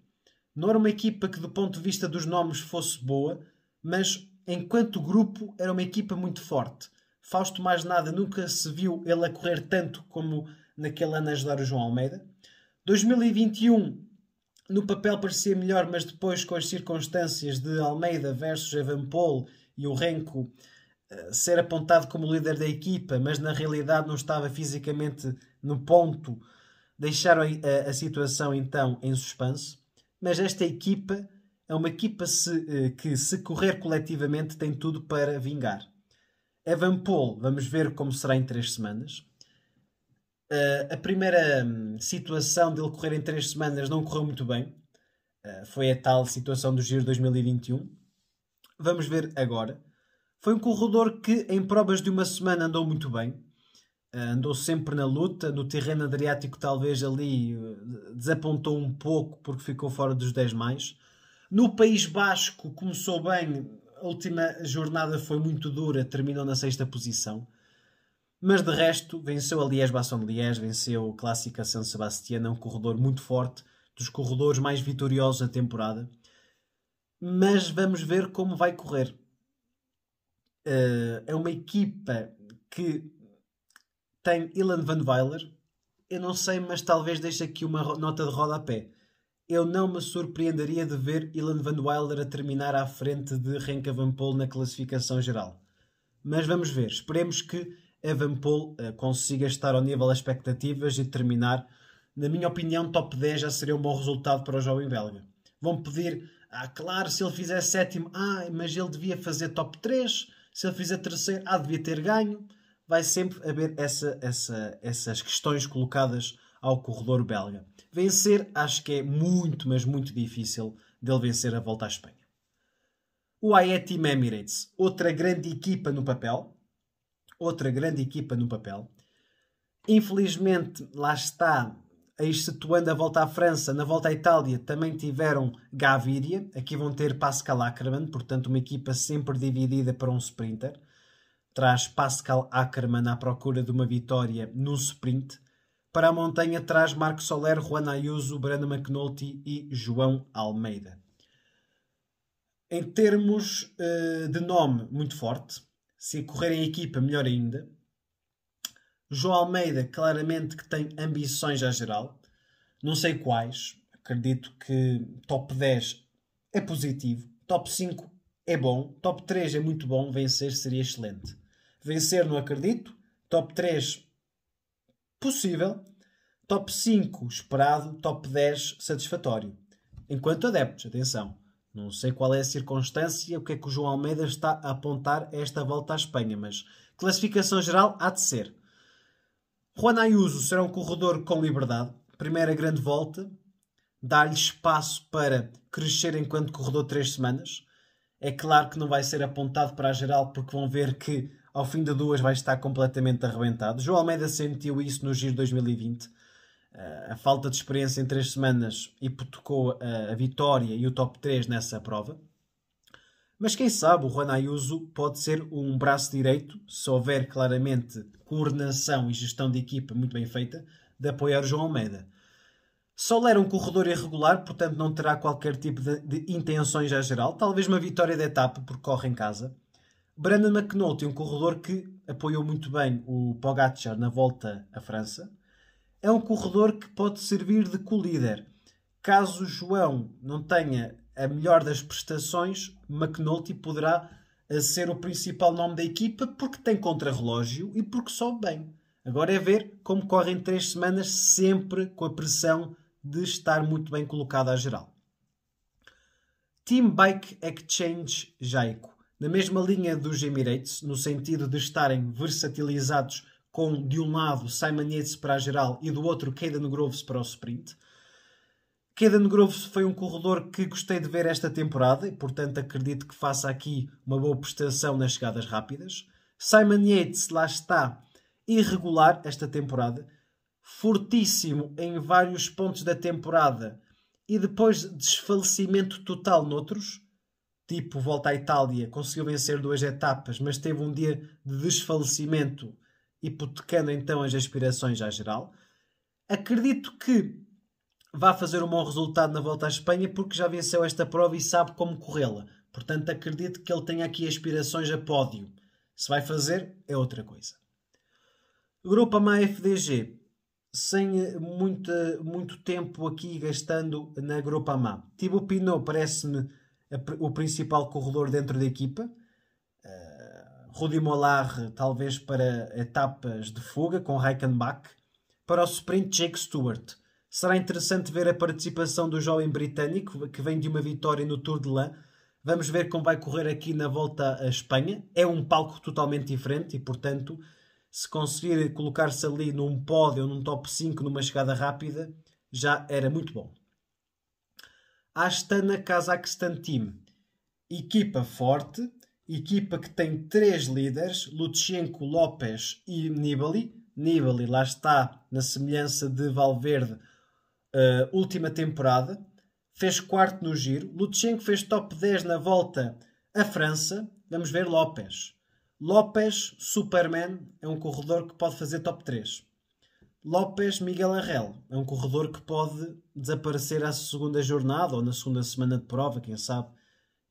Não era uma equipa que do ponto de vista dos nomes fosse boa, mas enquanto grupo era uma equipa muito forte. Fausto Masnada nunca se viu ele a correr tanto como naquele ano a ajudar o João Almeida. 2021 no papel parecia melhor, mas depois com as circunstâncias de Almeida versus Evenepoel e o Remco ser apontado como líder da equipa, mas na realidade não estava fisicamente no ponto, deixaram a situação então em suspense. Mas esta equipa é uma equipa que se correr coletivamente tem tudo para vingar. Evenepoel, vamos ver como será em 3 semanas. A primeira situação dele correr em 3 semanas não correu muito bem. Foi a tal situação do Giro 2021. Vamos ver agora. Foi um corredor que em provas de uma semana andou muito bem. Andou sempre na luta. No terreno adriático talvez ali desapontou um pouco porque ficou fora dos 10 mais. No País Basco começou bem. A última jornada foi muito dura. Terminou na 6ª posição. Mas de resto, venceu a Liège-Bastogne-Liège, venceu o Clássica San Sebastián, é um corredor muito forte, dos corredores mais vitoriosos da temporada. Mas vamos ver como vai correr. É uma equipa que tem Ilan van Wyler. Eu não sei, mas talvez deixe aqui uma nota de rodapé. Eu não me surpreenderia de ver Ilan van Wyler a terminar à frente de Remco Evenepoel na classificação geral. Mas vamos ver. Esperemos que Evenepoel consiga estar ao nível das expectativas e terminar, na minha opinião, top 10 já seria um bom resultado para o jovem belga. Vão pedir, claro, se ele fizer 7º, mas ele devia fazer top 3, se ele fizer 3º, devia ter ganho. Vai sempre haver essas questões colocadas ao corredor belga. Vencer, acho que é muito, mas muito difícil dele vencer a Volta à Espanha. O AE Team Emirates, outra grande equipa no papel. Infelizmente, lá está, excetuando a Volta à França, na Volta à Itália também tiveram Gaviria. Aqui vão ter Pascal Ackermann, portanto uma equipa sempre dividida para um sprinter. Traz Pascal Ackermann à procura de uma vitória no sprint. Para a montanha traz Marco Soler, Juan Ayuso, Brandon McNulty e João Almeida. Em termos de nome, muito forte. Se correr em equipa, melhor ainda. João Almeida, claramente que tem ambições à geral. Não sei quais. Acredito que top 10 é positivo. Top 5 é bom. Top 3 é muito bom. Vencer seria excelente. Vencer não acredito. Top 3 possível. Top 5 esperado. Top 10 satisfatório. Enquanto adeptos, atenção. Não sei qual é a circunstância, o que é que o João Almeida está a apontar a esta volta à Espanha, mas classificação geral há de ser. Juan Ayuso será um corredor com liberdade. Primeira grande volta. Dá-lhe espaço para crescer enquanto corredor 3 semanas. É claro que não vai ser apontado para a geral porque vão ver que ao fim de 2 vai estar completamente arrebentado. João Almeida sentiu isso no Giro 2020. A falta de experiência em 3 semanas hipotecou a vitória e o top 3 nessa prova. Mas quem sabe o Juan Ayuso pode ser um braço direito, se houver claramente coordenação e gestão de equipa muito bem feita, de apoiar o João Almeida. Sol era um corredor irregular, portanto não terá qualquer tipo de intenções à geral. Talvez uma vitória de etapa, porque corre em casa. Brandon McNulty, um corredor que apoiou muito bem o Pogacar na volta à França. É um corredor que pode servir de co-líder. Caso o João não tenha a melhor das prestações, McNulty poderá ser o principal nome da equipa porque tem contrarrelógio e porque sobe bem. Agora é ver como correm 3 semanas sempre com a pressão de estar muito bem colocado à geral. Team Bike Exchange Jayco. Na mesma linha dos Emirates, no sentido de estarem versatilizados com, de um lado, Simon Yates para a geral e do outro, Caden Groves para o sprint. Caden Groves foi um corredor que gostei de ver esta temporada e, portanto, acredito que faça aqui uma boa prestação nas chegadas rápidas. Simon Yates, lá está, irregular esta temporada, fortíssimo em vários pontos da temporada e depois desfalecimento total noutros, tipo volta à Itália, conseguiu vencer 2 etapas, mas teve um dia de desfalecimento, hipotecando então as aspirações à geral. Acredito que vai fazer um bom resultado na volta à Espanha porque já venceu esta prova e sabe como corrê-la. Portanto, acredito que ele tenha aqui aspirações a pódio. Se vai fazer, é outra coisa. Groupama FDG. Sem muito tempo aqui gastando na Groupama. Thibaut Pinot parece-me o principal corredor dentro da equipa. Rudy Mollard talvez para etapas de fuga com Reichenbach. Para o sprint, Jake Stewart. Será interessante ver a participação do jovem britânico que vem de uma vitória no Tour de Lã. Vamos ver como vai correr aqui na volta à Espanha. É um palco totalmente diferente e, portanto, se conseguir colocar-se ali num pódio ou num top 5 numa chegada rápida, já era muito bom. Astana Kazakhstan Team. Equipa forte, equipa que tem 3 líderes, Lutsenko, Lopes e Nibali. Nibali lá está na semelhança de Valverde, última temporada. Fez 4º no Giro. Lutsenko fez top 10 na volta à França. Vamos ver Lopes. Lopes, Superman, é um corredor que pode fazer top 3. Lopes, Miguel Angel, é um corredor que pode desaparecer à segunda jornada ou na segunda semana de prova, quem sabe.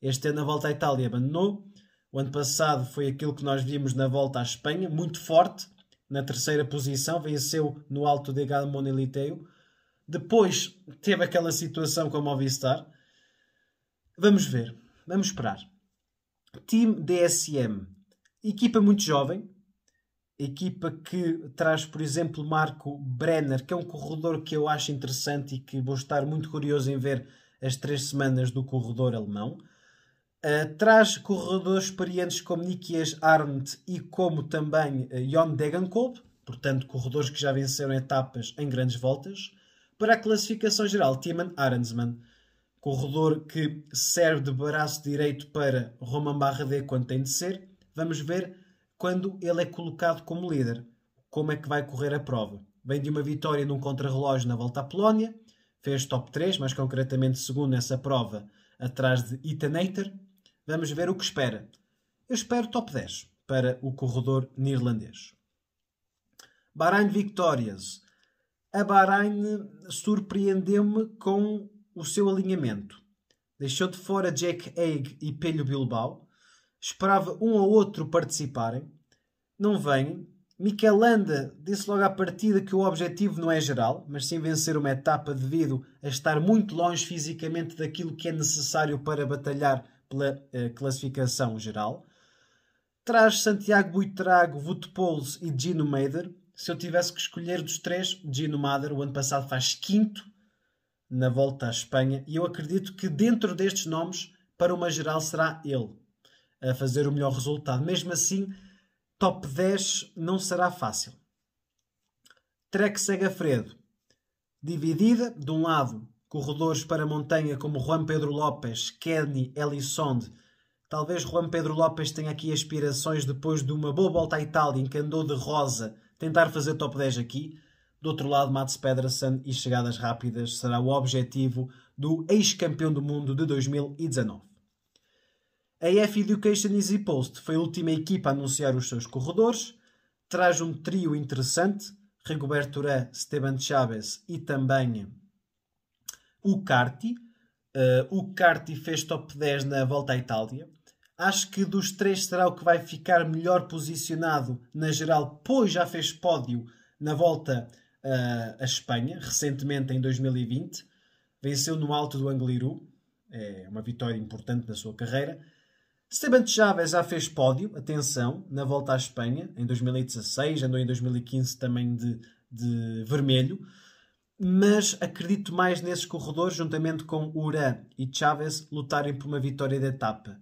Este ano na volta à Itália abandonou. O ano passado foi aquilo que nós vimos na volta à Espanha, muito forte, na 3ª posição, venceu no Alto de Moneliteo. Depois teve aquela situação com a Movistar. Vamos ver, vamos esperar. Team DSM. Equipa muito jovem, equipa que traz, por exemplo, Marco Brenner, que é um corredor que eu acho interessante e que vou estar muito curioso em ver as 3 semanas do corredor alemão. Traz corredores experientes como Nikias Arndt e como também Jon Degenkolb, portanto corredores que já venceram etapas em grandes voltas. Para a classificação geral, Thymen Arensman, corredor que serve de braço direito para Romain Bardet quando tem de ser. Vamos ver quando ele é colocado como líder, como é que vai correr a prova. Vem de uma vitória num contrarrelógio na volta à Polónia, fez top 3, mais concretamente segundo nessa prova, atrás de Ethan Hayter. Vamos ver o que espera. Eu espero top 10 para o corredor neerlandês. Bahrein Victorious. A Bahrein surpreendeu-me com o seu alinhamento. Deixou de fora Jack Haig e Pello Bilbao. Esperava um ou outro participarem. Não vêm. Mikel Landa disse logo à partida que o objetivo não é geral, mas sim vencer uma etapa devido a estar muito longe fisicamente daquilo que é necessário para batalhar pela classificação geral. Traz Santiago Buitrago, Wout Poels e Gino Mäder. Se eu tivesse que escolher dos três, Gino Mäder, o ano passado faz quinto na Volta à Espanha. E eu acredito que dentro destes nomes, para uma geral, será ele a fazer o melhor resultado. Mesmo assim, top 10 não será fácil. Trek Segafredo, dividida. De um lado, corredores para montanha como Juan Pedro Lopes, Kenny Elissonde. Talvez Juan Pedro Lopes tenha aqui aspirações, depois de uma boa volta à Itália em que andou de rosa, tentar fazer top 10 aqui. Do outro lado, Mats Pedersen e chegadas rápidas será o objetivo do ex-campeão do mundo de 2019. A EF Education Easy Post foi a última equipa a anunciar os seus corredores. Traz um trio interessante: Rigoberto Urán, Esteban Chaves e também o Carti. O Carti fez top 10 na Volta à Itália. Acho que dos três será o que vai ficar melhor posicionado na geral, pois já fez pódio na Volta à Espanha, recentemente em 2020. Venceu no alto do Angliru. É uma vitória importante na sua carreira. Esteban Chaves já fez pódio, atenção, na Volta à Espanha, em 2016, andou em 2015 também de vermelho, mas acredito mais nesses corredores, juntamente com Urán e Chaves, lutarem por uma vitória de etapa.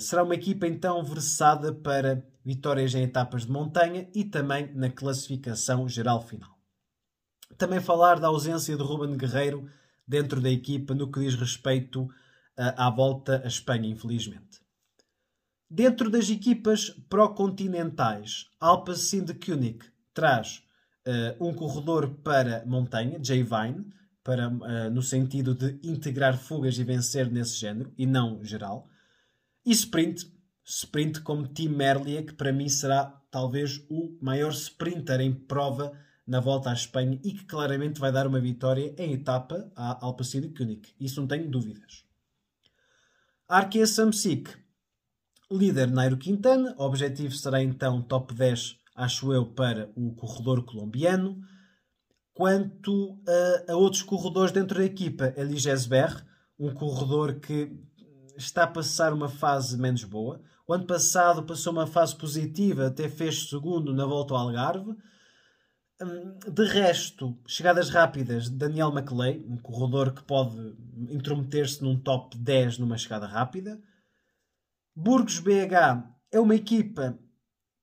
Será uma equipa então versada para vitórias em etapas de montanha e também na classificação geral final. Também falar da ausência de Ruben Guerreiro dentro da equipa no que diz respeito à Volta à Espanha, infelizmente. Dentro das equipas pró-continentais, Alpecin de Koenig traz um corredor para montanha, Jay Vine, no sentido de integrar fugas e vencer nesse género, e não geral. E sprint como Tim Merlier, que para mim será talvez o maior sprinter em prova na Volta à Espanha e que claramente vai dar uma vitória em etapa à Alpecin de Koenig. Isso não tenho dúvidas. Arkea Samsic, líder Nairo Quintana. O objetivo será então top 10, acho eu, para o corredor colombiano. Quanto a outros corredores dentro da equipa, Elie Gesbert, um corredor que está a passar uma fase menos boa. O ano passado passou uma fase positiva, até fez segundo na Volta ao Algarve. De resto, chegadas rápidas, Daniel Maclay, um corredor que pode intrometer-se num top 10 numa chegada rápida. Burgos BH é uma equipa,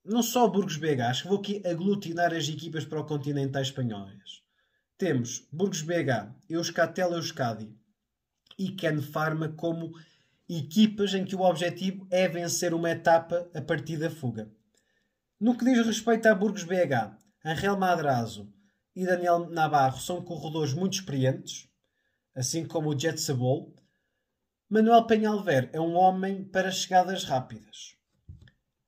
não só Burgos BH, acho que vou aqui aglutinar as equipas para o continentais espanhóis. Temos Burgos BH, Euskaltel Euskadi e Ken Pharma como equipas em que o objetivo é vencer uma etapa a partir da fuga. No que diz respeito a Burgos BH, Angel Madrazo e Daniel Navarro são corredores muito experientes, assim como o Jet Sebol. Manuel Peñalver é um homem para chegadas rápidas.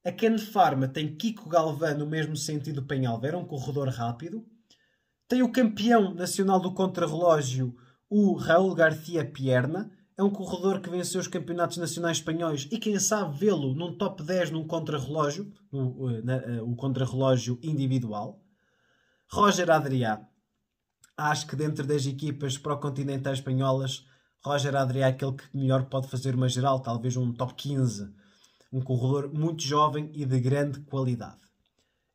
A Ken Pharma tem Kiko Galvão no mesmo sentido do Peñalver, um corredor rápido. Tem o campeão nacional do contrarrelógio, o Raul García Pierna. É um corredor que venceu os campeonatos nacionais espanhóis e quem sabe vê-lo num top 10 num contrarrelógio, o contrarrelógio individual. Roger Adrià. Acho que dentro das equipas pró-continentais espanholas, Roger Adrià é aquele que melhor pode fazer uma geral, talvez um top 15. Um corredor muito jovem e de grande qualidade.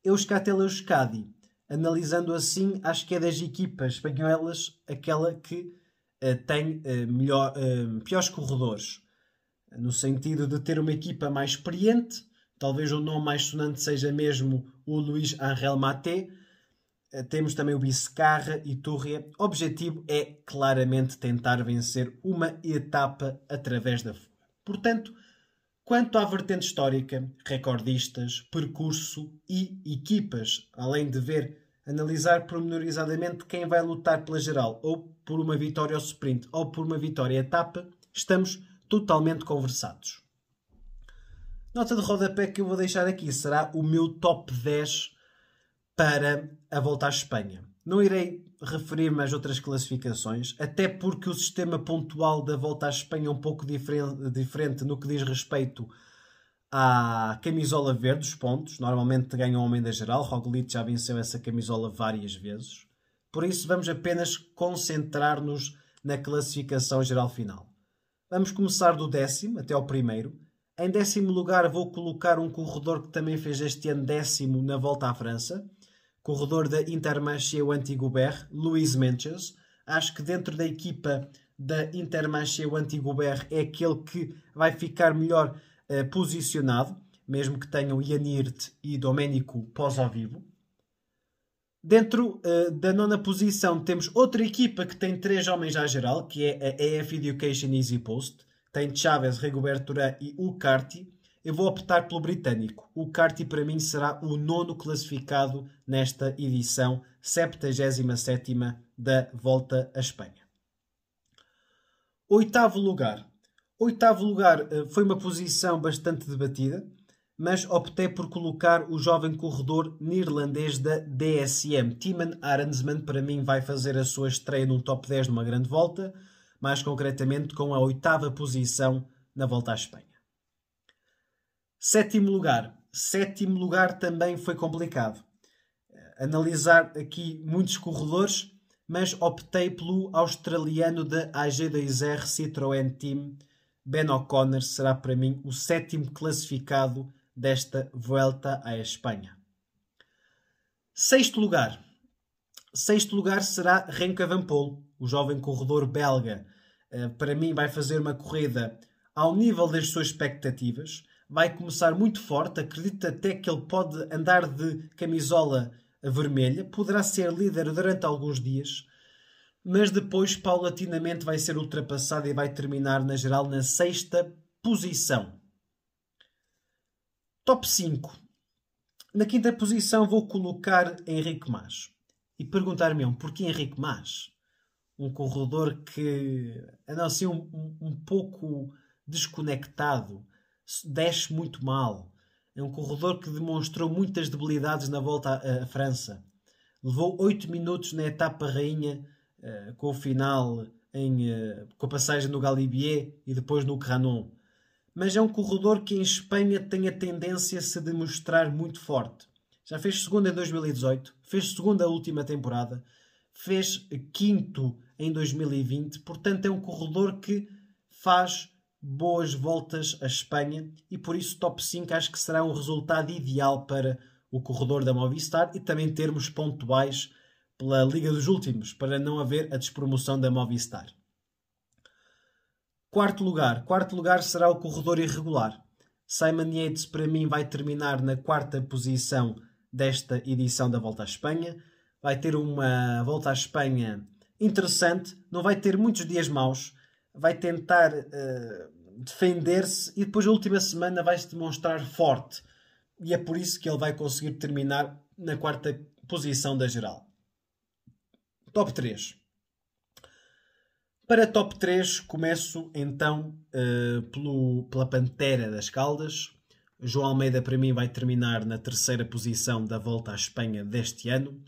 Euskaltel Euskadi. Analisando assim, acho que é das equipas espanholas aquela que tem piores corredores. No sentido de ter uma equipa mais experiente. Talvez o nome mais sonante seja mesmo o Luís Ángel Maté. Temos também o Vizcarra e Turria. O objetivo é claramente tentar vencer uma etapa através da fuga. Portanto, quanto à vertente histórica, recordistas, percurso e equipas, além de analisar pormenorizadamente quem vai lutar pela geral, ou por uma vitória ao sprint, ou por uma vitória à etapa, estamos totalmente conversados. Nota de rodapé que eu vou deixar aqui será o meu top 10 para a Volta à Espanha. Não irei referir-me às outras classificações, até porque o sistema pontual da Volta à Espanha é um pouco diferente no que diz respeito à camisola verde, os pontos. Normalmente ganha o homem da geral. Roglic já venceu essa camisola várias vezes. Por isso vamos apenas concentrar-nos na classificação geral final. Vamos começar do 10º até ao 1º. Em 10º lugar vou colocar um corredor que também fez este ano 10º na Volta à França. Corredor da Intermarché Wanty-Gobert, Luís Meintjes. Acho que dentro da equipa da Intermarché Wanty-Gobert é aquele que vai ficar melhor posicionado, mesmo que tenham Jan Hirt e Domenico Pozzovivo. Dentro da 9ª posição temos outra equipa que tem 3 homens à geral, que é a EF Education Easy Post. Tem Chaves, Rigobert Urán e Ucarty. Eu vou optar pelo britânico. Ucarty para mim será o 9º classificado nesta edição 77ª da Volta à Espanha. 8º lugar. 8º lugar foi uma posição bastante debatida, mas optei por colocar o jovem corredor neerlandês da DSM. Timon Arendsman, para mim, vai fazer a sua estreia num top 10 numa grande volta, mais concretamente com a 8ª posição na Volta à Espanha. 7º lugar. 7º lugar também foi complicado. Analisar aqui muitos corredores, mas optei pelo australiano da AG2R Citroën Team. Ben O'Connor será para mim o 7º classificado desta Vuelta à Espanha. 6º lugar. 6º lugar será Remco Evenepoel, o jovem corredor belga. Para mim vai fazer uma corrida ao nível das suas expectativas. Vai começar muito forte. Acredito até que ele pode andar de camisola vermelha. Poderá ser líder durante alguns dias. Mas depois, paulatinamente, vai ser ultrapassado e vai terminar, na geral, na 6ª posição. Top 5. Na 5ª posição vou colocar Henrique Mas. E perguntar-me-ão, porquê Henrique Mas? Um corredor que anda assim um pouco desconectado, desce muito mal. É um corredor que demonstrou muitas debilidades na Volta à França. Levou 8 minutos na etapa rainha, com o final, com a passagem no Galibier e depois no Granon. Mas é um corredor que em Espanha tem a tendência a se demonstrar muito forte. Já fez segundo em 2018, fez segunda a última temporada, fez quinto em 2020, portanto é um corredor que faz boas voltas à Espanha e por isso top 5 acho que será um resultado ideal para o corredor da Movistar e também termos pontuais pela Liga dos Últimos, para não haver a despromoção da Movistar. 4º lugar. 4º lugar será o corredor irregular. Simon Yates, para mim, vai terminar na 4ª posição desta edição da Volta à Espanha. Vai ter uma Volta à Espanha interessante. Não vai ter muitos dias maus. Vai tentar defender-se e depois, na última semana, vai se demonstrar forte. E é por isso que ele vai conseguir terminar na 4ª posição da geral. Top 3. Para top 3, começo então pela Pantera das Caldas. João Almeida, para mim, vai terminar na 3ª posição da Volta à Espanha deste ano.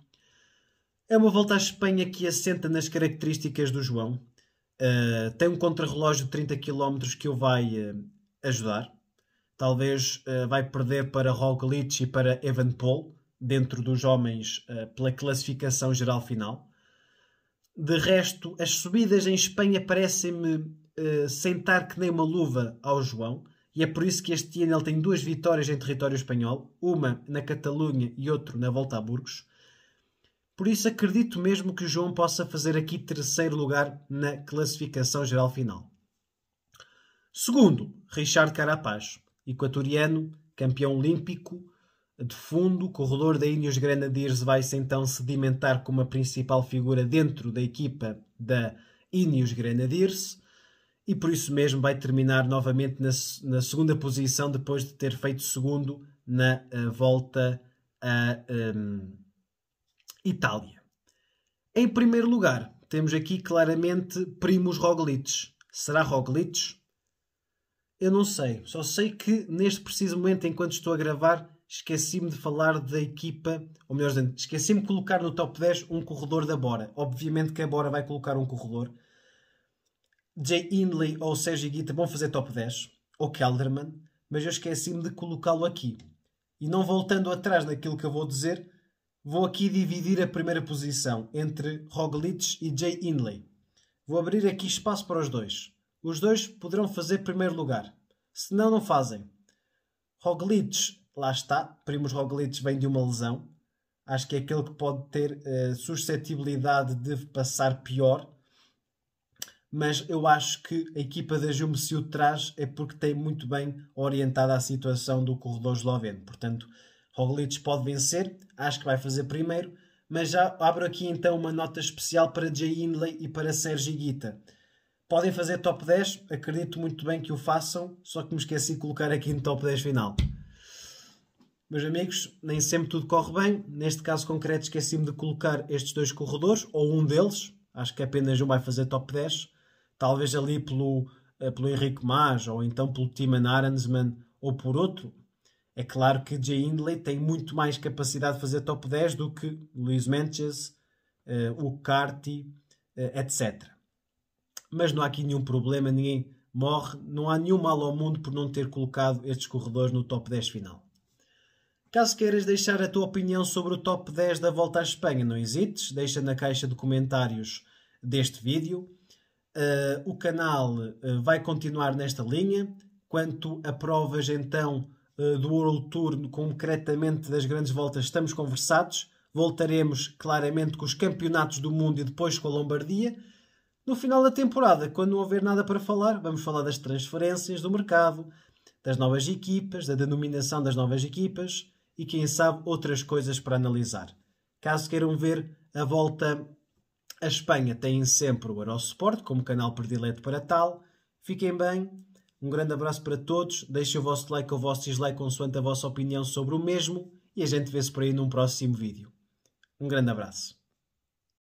É uma Volta à Espanha que assenta nas características do João. Tem um contrarrelógio de 30 km que o vai ajudar. Talvez vai perder para Roglic e para Evenepoel, dentro dos homens, pela classificação geral final. De resto, as subidas em Espanha parecem-me sentar que nem uma luva ao João. E é por isso que este ano ele tem 2 vitórias em território espanhol. Uma na Catalunha e outra na Volta a Burgos. Por isso acredito mesmo que o João possa fazer aqui 3º lugar na classificação geral final. Segundo, Richard Carapaz, equatoriano, campeão olímpico, de fundo, corredor da Ineos Grenadiers, vai-se então sedimentar como a principal figura dentro da equipa da Ineos Grenadiers e por isso mesmo vai terminar novamente na 2ª posição depois de ter feito segundo na volta a Itália. Em primeiro lugar, temos aqui claramente Primož Roglic. Será Roglic? Eu não sei. Só sei que neste preciso momento, enquanto estou a gravar, esqueci-me de falar da equipa, ou melhor dizendo, esqueci-me de colocar no top 10 um corredor da Bora. Obviamente que a Bora vai colocar um corredor. Jay Hindley ou Sergi Guita vão fazer top 10, ou Kelderman, mas eu esqueci-me de colocá-lo aqui. E não voltando atrás naquilo que eu vou dizer, vou aqui dividir a primeira posição entre Roglic e Jay Hindley. Vou abrir aqui espaço para os dois. Os dois poderão fazer primeiro lugar. Se não, não fazem. Roglic, lá está. Primož Roglic vem de uma lesão. Acho que é aquele que pode ter suscetibilidade de passar pior. Mas eu acho que a equipa da Jumbo se o traz é porque tem muito bem orientada a situação do corredor esloveno. Portanto, Roglic pode vencer. Acho que vai fazer primeiro. Mas já abro aqui então uma nota especial para Jay Hindley e para Sergi Guita. Podem fazer top 10, acredito muito bem que o façam, só que me esqueci de colocar aqui no top 10 final. Meus amigos, nem sempre tudo corre bem. Neste caso concreto esqueci-me de colocar estes dois corredores, ou um deles. Acho que apenas um vai fazer top 10. Talvez ali pelo Henrique Mas, ou então pelo Thymen Arensman, ou por outro. É claro que Jay Hindley tem muito mais capacidade de fazer top 10 do que Luís Meintjes, o Carty, etc. Mas não há aqui nenhum problema, ninguém morre, não há nenhum mal ao mundo por não ter colocado estes corredores no top 10 final. Caso queiras deixar a tua opinião sobre o top 10 da Volta à Espanha, não hesites, deixa na caixa de comentários deste vídeo. O canal vai continuar nesta linha. Quanto a provas então do World Tour, concretamente das grandes voltas, estamos conversados. Voltaremos claramente com os campeonatos do mundo e depois com a Lombardia. No final da temporada, quando não houver nada para falar, vamos falar das transferências do mercado, das novas equipas, da denominação das novas equipas e, quem sabe, outras coisas para analisar. Caso queiram ver a Volta à Espanha, têm sempre o Eurosport como canal predileto para tal. Fiquem bem. Um grande abraço para todos. Deixem o vosso like ou o vosso dislike consoante a vossa opinião sobre o mesmo e a gente vê-se por aí num próximo vídeo. Um grande abraço.